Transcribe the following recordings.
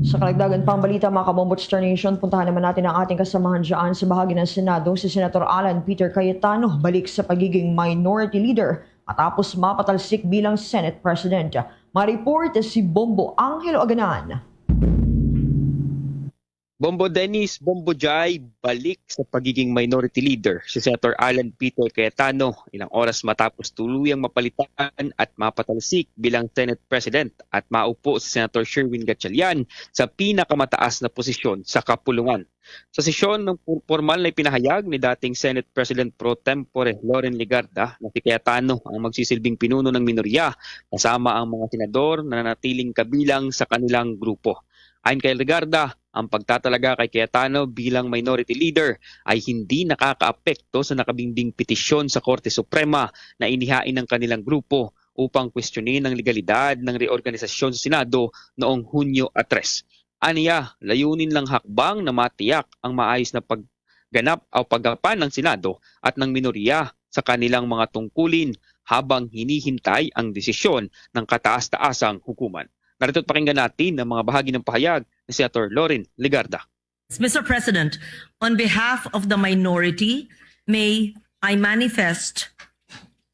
Sa kalagdagan pang balita mga kabombots Star Nation, puntahan naman natin ang ating kasamahan dyan sa bahagi ng Senado, si Senator Alan Peter Cayetano, balik sa pagiging minority leader matapos mapatalsik bilang Senate President. Ma-report si Bombo Angelo Aganan. Bombo Dennis, Bombo Jai, balik sa pagiging minority leader si Senator Alan Peter Cayetano ilang oras matapos tuluyang mapalitan at mapatalsik bilang Senate President at maupo si Senator Sherwin Gatchalian sa pinakamataas na posisyon sa kapulungan. Sa sesyon ng formal na ipinahayag ni dating Senate President Pro Tempore Loren Legarda na si Cayetano ang magsisilbing pinuno ng minorya kasama ang mga senador na nanatiling kabilang sa kanilang grupo. Ayon kay Legarda, ang pagtatalaga kay Cayetano bilang minority leader ay hindi nakakaapekto sa nakabimbing petisyon sa Korte Suprema na inihain ng kanilang grupo upang kwestiyonin ang legalidad ng reorganisasyon sa Senado noong Hunyo 3. Aniya, layunin lang hakbang na matiyak ang maayos na pagganap o paggapan ng Senado at ng minorya sa kanilang mga tungkulin habang hinihintay ang desisyon ng kataas-taasang hukuman. Narito't pakinggan natin ang mga bahagi ng pahayag ni Senator Loren Legarda. Mr. President, on behalf of the minority, may I manifest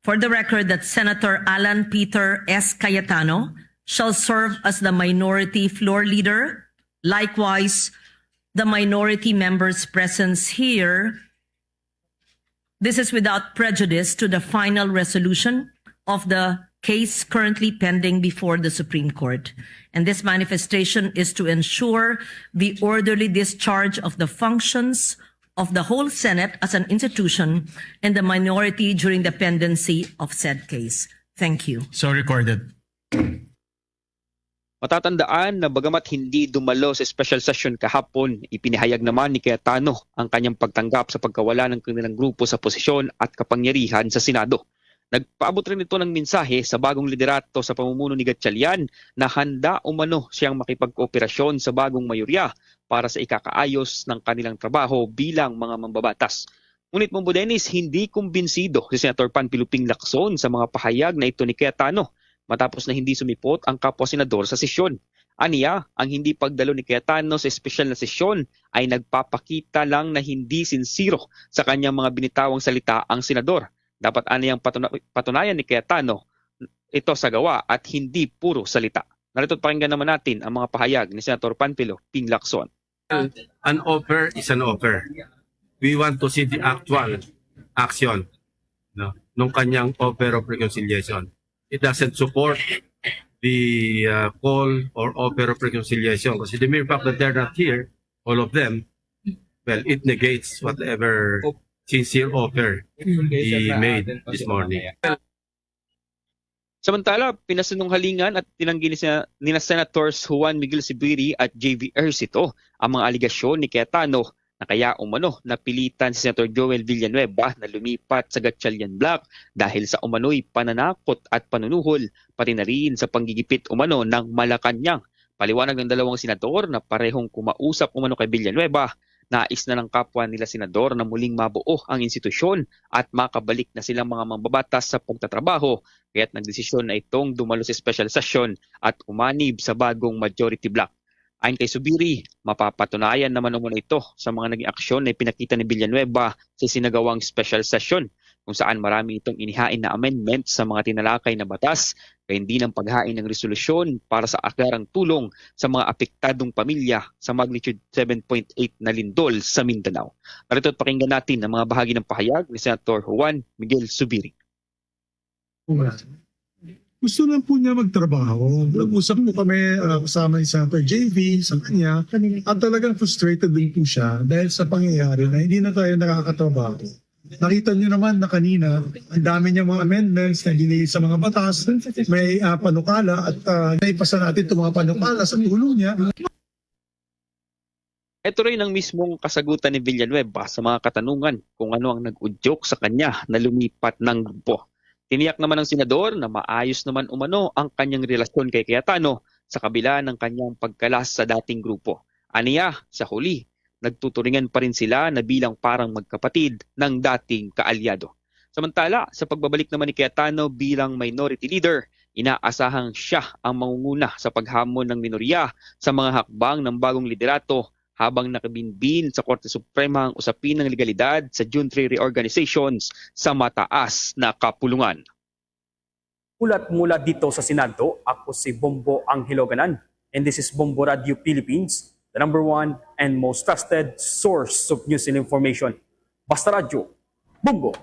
for the record that Senator Alan Peter S. Cayetano shall serve as the minority floor leader. Likewise, the minority members' presence here. This is without prejudice to the final resolution of the case currently pending before the Supreme Court. And this manifestation is to ensure the orderly discharge of the functions of the whole Senate as an institution and the minority during the pendency of said case. Thank you. So recorded. Matatandaan na bagamat hindi dumalo sa special session kahapon, ipinahayag naman ni Cayetano ang kanyang pagtanggap sa pagkawala ng kanilang grupo sa posisyon at kapangyarihan sa Senado. Nagpaabot rin ito ng mensahe sa bagong liderato sa pamumuno ni Gatchalian na handa umano siyang makipag-kooperasyon sa bagong mayorya para sa ikakaayos ng kanilang trabaho bilang mga mambabatas. Ngunit Bombo Dennis, hindi kumbinsido si Senator Panfiloping Lacson sa mga pahayag na ito ni Cayetano matapos na hindi sumipot ang kapwa senador sa sesyon. Aniya, ang hindi pagdalo ni Cayetano sa espesyal na sesyon ay nagpapakita lang na hindi sinsiro sa kanyang mga binitawang salita ang senador. Dapat aniyang patunayan ni Cayetano ito sa gawa at hindi puro salita. Narito't pakinggan naman natin ang mga pahayag ni Senator Panfiloping Lacson. An offer is an offer. We want to see the actual action nung kanyang offer of reconciliation. It doesn't support the call or offer of reconciliation kasi the mere fact that they're not here, all of them, well, it negates whatever sincere offer he made this morning. Samantala, pinasinunghalingan at tinanggi ni Senators Juan Miguel Zubiri at J.V. Ejercito ang mga aligasyon ni Cayetano na kaya umano napilitan si Senator Joel Villanueva na lumipat sa Gatchalian Block dahil sa umano'y pananakot at panunuhol, pati na rin sa panggigipit umano ng Malacanang. Paliwanag ng dalawang senador na parehong kumausap umano kay Villanueva, nais na ng kapwa nila senador na muling mabuo ang institusyon at makabalik na silang mga mambabatas sa pagtatrabaho, kaya't nagdesisyon na itong dumalo sa special session at umanib sa bagong majority block. Ayon kay Zubiri, mapapatunayan naman umano ito sa mga naging aksyon na ipinakita ni Villanueva sa sinagawang special session kung saan marami itong inihain na amendment sa mga tinalakay na batas kaya hindi ng paghain ng resolusyon para sa akarang tulong sa mga apektadong pamilya sa magnitude 7.8 na lindol sa Mindanao. Narito't pakinggan natin ang mga bahagi ng pahayag ni Senator Juan Miguel Zubiri. Gusto lang po niya magtrabaho. Nag-usap po kami kasama ni Senator JV sa kanya at talagang frustrated din po siya dahil sa pangyayari na hindi na tayo nakakatrabaho. Nakita niyo naman na kanina, ang dami niyang mga amendments na dinili sa mga batas, may panukala at naipasa natin itong mga panukala sa tulong niya. Ito rin ang mismong kasagutan ni Villanueva sa mga katanungan kung ano ang nag-udyok sa kanya na lumipat ng grupo. Tiniyak naman ng senador na maayos naman umano ang kanyang relasyon kay Cayetano sa kabila ng kanyang pagkalas sa dating grupo. Aniya, sa huli, nagtuturingan pa rin sila na bilang parang magkapatid ng dating kaalyado. Samantala, sa pagbabalik naman ni Cayetano bilang minority leader, Inaasahang siya ang mangunguna sa paghamon ng minorya sa mga hakbang ng bagong liderato habang nakabinbin sa Korte Suprema ang usapin ng legalidad sa June 3 reorganizations sa mataas na kapulungan. Ulat mula dito sa Senado, ako si Bombo Angheloganan, and this is Bombo Radio Philippines, the #1 and most trusted source of news and information. Basta Radio, Bombo!